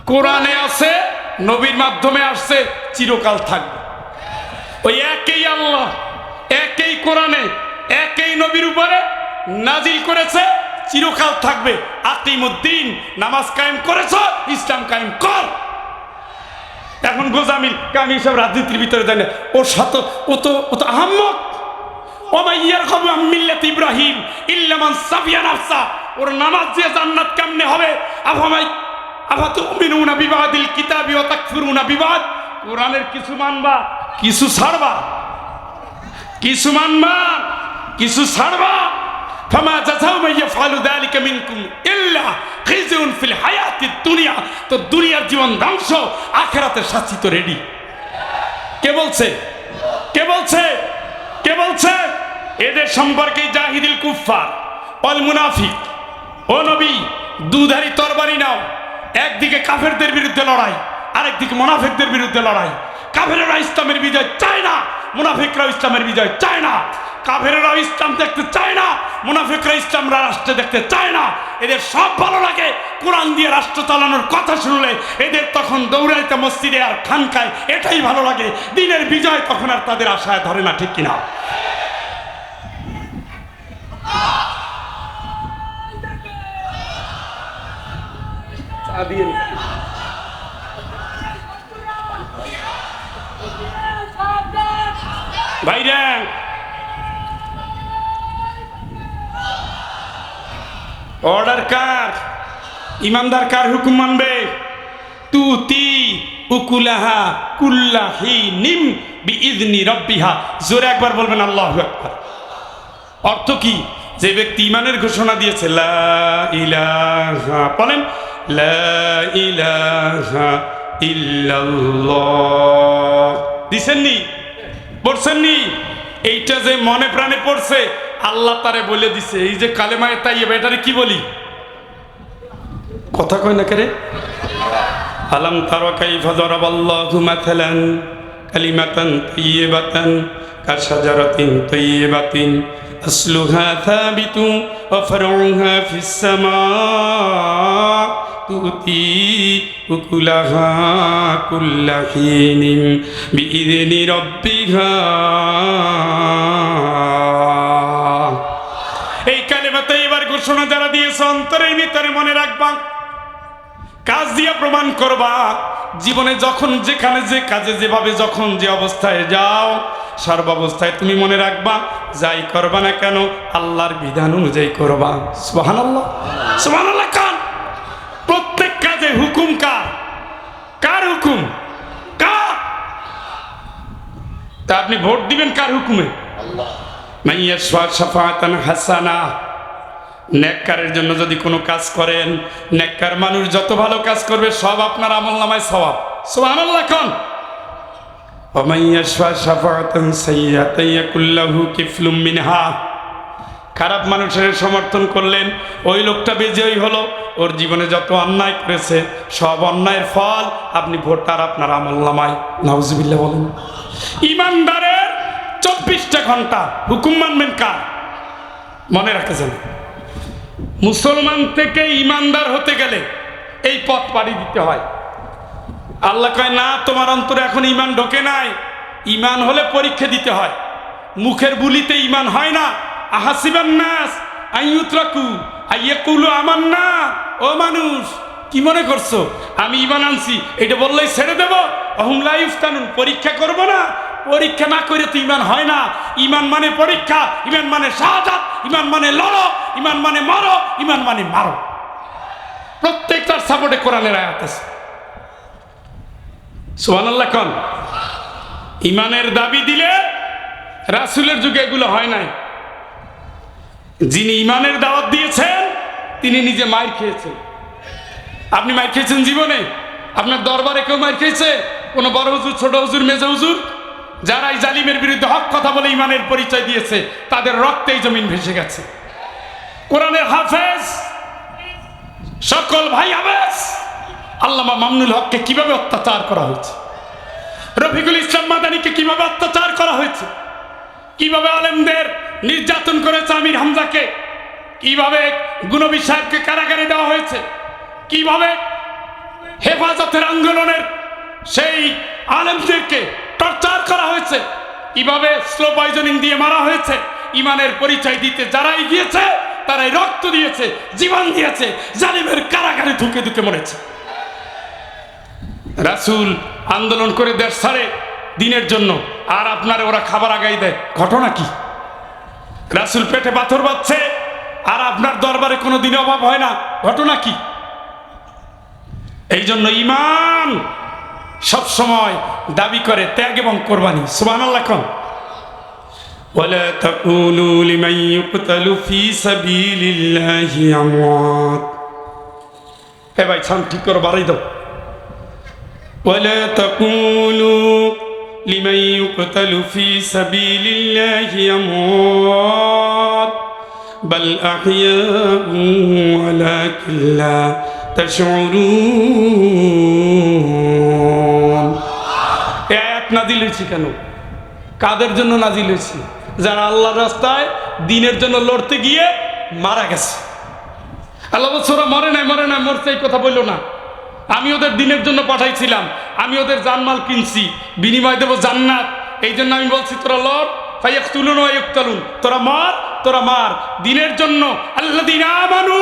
কোরআনে আছে, নবীর মাধ্যমে আসছে, চিরকাল থাকবে। ওই একই আল্লাহ একই কোরআনে একই নবীর উপরে নাজিল করেছে, চিরকাল থাকবে। আকিমুদ্দিন, নামাজ কায়েম করেছ, ইসলাম কায়েম কর। এখন গোজামিল কামি সব রাজনীতির ভিতরে দেয় না, ওর সাথে ও তো আহম্মক। ইব্রাহিম ইল্লামান সাফিয়া নাফসা, ওর নামাজ দিয়ে জান্নাত কেমনে হবে? আফাতুমিনুনা বিবাদিল কিতাবি ওয়া তাকফুরুনা বিবাদ। কোরআনের কিছু মানবা, কিছু ছাড়বা, কিছু মানবা, কিছু ছাড়বা। ফামা জাযাউ মান ইয়াফআলু যালিকা মিনকুম ইল্লা খিজুন ফিল হায়াতিদ দুনিয়া। তো দুনিয়ার জীবন ধ্বংস, আখিরাতের শাস্তি তো রেডি। কে বলছে? কে বলছে? কে বলছে? এদের সম্পর্কে জাহিদুল কুফার ওয়াল মুনাফিক। ও নবী, দুধারী তরবারি নাও। একদিকে কাফেরদের বিরুদ্ধে লড়াই, আরেকদিকে মুনাফিকদের বিরুদ্ধে লড়াই। কাফেররা ইসলামের বিজয় চায় না, মুনাফিকরাও ইসলামের বিজয় চায় না। কাফেররাও ইসলাম দেখতে চায় না, মুনাফিকরা ইসলাম রাষ্ট্র দেখতে চায় না। এদের সব ভালো লাগে কোরআন দিয়ে রাষ্ট্র চালানোর কথা শুনলে, এদের তখন দৌড়াইতে মসজিদে আর খানকায়, এটাই ভালো লাগে। দিনের বিজয় তখন আর তাদের আশায় ধরে না, ঠিক কিনা? ভাইরা, অর্ডার কার? ইমানদার কার হুকুম মানবে? তুতি উকুলাহা কুল্লাহিনিম বিইذনি রাব্বিহা। জোরে একবার বলবেন আল্লাহু আকবার। অর্থ কি? যে ব্যক্তি ইমানের ঘোষণা দিয়েছে, লা ইলাহা, বলেন লা ইলাহা ইল্লাল্লাহ, দিছেননি? পড়ছেননি? এইটা যে মনে প্রাণে পড়ছে, আল্লাহ তারে বলে দিছে, এই যে কালেমায়ে তাইয়্যিবা, এটারে কি বলি? কথা কয় না করে। আলাম তারা কাইফা যারাবাল্লাহু মাসালান কালিমাতান তাইয়্যিবাতান কাশাজারাতিন তাইয়্যিবাতিন আসলুহা সাবিতুন ওয়া ফারউহা ফিস সামা তুতি উকুলাহা কুল্লাহিনিম বিইذনি রাব্বিহা। এই কালেমাতে এবার ঘোষণা যারা দিয়েছে, অন্তরের ভিতরে মনে রাখবা, কাজ দিয়ে প্রমাণ করবা। জীবনে যখন যেখানে যে কাজে যেভাবে যখন যে অবস্থায় যাও, সর্বাবস্থায় তুমি মনে রাখবা, যাই করবা না কেন আল্লাহর বিধান অনুযায়ী করবা। সুবহানাল্লাহ, সুবহানাল্লাহ। কার? প্রত্যেক কাজে হুকুম কার? কার হুকুম? কার? তা আপনি ভোট দিবেন কার হুকুমে? আল্লাহ। মাইয়াশফা শাফাআতান হাসানা, নেককারের জন্য যদি কোনো কাজ করেন, নেককার মানুষ যত ভালো কাজ করবে সব আপনার আমলনামায় সওয়াব। সুবহানাল্লাহ। কোন? ওয়া মাইয়াশফা শাফাআতান সাইয়্যাতান ইয়াকুল্লাহু কিফলুম মিনহা, খারাপ মানুষের সমর্থন করলেন, ওই লোকটা বিজয়ী হলো, ওর জীবনে যত অন্যায় করেছে সব অন্যায়ের ফল আপনি ভোটার আপনার আমলনামায়। নাউজুবিল্লাহ বলেন। ইমানদারের 24টা ঘন্টা হুকুম মানবেন কার? মনে রাখেছেন, মুসলমান থেকে ইমানদার হতে গেলে এই পথ পাড়ি দিতে হয়। আল্লাহ কয় না, তোমার অন্তরে এখন ইমান ঢোকে নাই। ইমান হলে পরীক্ষা দিতে হয়, মুখের বুলিতে ইমান হয় না। আহাসিবান নাস আইয়ুতরাকু আইয়াকুলু আমান্না। ও মানুষ, কি মনে করছো আমি ইমান আনছি এটা বললেই ছেড়ে দেব? অহুম লা ইফতানুন, পরীক্ষা করব না? পরীক্ষা না করে তো ইমান হয় না। ইমান মানে পরীক্ষা, ইমান মানে শাহাদাত, ইমান মানে লড়ো, ইমান মানে মারো, ইমান মানে মারো। প্রত্যেকটার সাপোর্টে কোরআনের আয়াত আছে। সুবহানাল্লাহ। কোন? ইমানের দাবি দিলে রাসূলের যুগে এগুলো হয় নাই। যিনি ইমানের দাওয়াত দিয়েছেন তিনি নিজে মার খেয়েছেন। আপনি মার খেয়েছেন জীবনে? আপনার দরবারে কেউ মার খেয়েছে? কোনো বড় হুজুর, ছোট হুজুর, মেজো হুজুর? যারা এই জালিমের বিরুদ্ধে হক কথা বলে ইমানের পরিচয় দিয়েছে, তাদের রক্তে এই জমিন ভেসে গেছে। কোরআনের হাফেজ সকল ভাই হাফেজ আল্লামা মামুনুল হককে কিভাবে অত্যাচার করা হয়েছে, রফিকুল ইসলাম মাদানীকে কিভাবে অত্যাচার করা হয়েছে, কিভাবে আলেমদের নির্যাতন করেছে আমির হামজাকে, কিভাবে গুনবী সাহেবকে কারাগারে দেওয়া হয়েছে, কিভাবে হেফাজতের আন্দোলনের সেই আলেমদেরকে টর্চার করা হয়েছে, কিভাবে স্লো পয়জনিং দিয়ে মারা হয়েছে। ইমানের পরিচয় দিতে যারাই গিয়েছে তারাই রক্ত দিয়েছে, জীবন দিয়েছে, জালিমের কারাগারে ধুকে ধুকে মরেছে। রাসূল আন্দোলন করে দেশ ছাড়ে দিনের জন্য, আর আপনার ওরা খাবার আগাই দেয়। ঘটনা কি? রাসূল পেটে পাথর বাঁধছে আর আপনার দরবারে কোনো দিন অভাব হয় না। ঘটনা কি? এই জন্য ঈমান সব সময় দাবি করে ত্যাগ এবং কোরবানি। সুবহানাল্লাহ কোন ওয়ালা তাকুলু লিমান ইউকতালু ফি সাবিলিল্লাহি আমওয়াত। এ ভাই সাউন্ড ঠিক করে বাড়াই দাও। ওয়ালা তাকুলু লিমান ইউকতালু ফি সাবিলিল্লাহি আমওয়াত বাল আহইয়াউ ওয়ালাকিন লা তাশউরুন। আয়াত নাজিল হয়েছে কেন? কাদের জন্য নাজিল হয়েছে? যারা আল্লাহর রাস্তায় দিনের জন্য লড়তে গিয়ে মারা গেছে। আল্লাহ বলছে ওরা মরে নাই মরছে, এই কথা বললো না। আমি ওদের দিনের জন্য পাঠাইছিলাম, আমি ওদের জানমাল কিনছি, বিনিময় দেবো জান্নাত। এই জন্য আমি বলছি তোরা লড়, ফায়াকতুলুন ওয়া ইউকতালুন, তোরা মার দিনের জন্য। আল্লাযীনা আমানু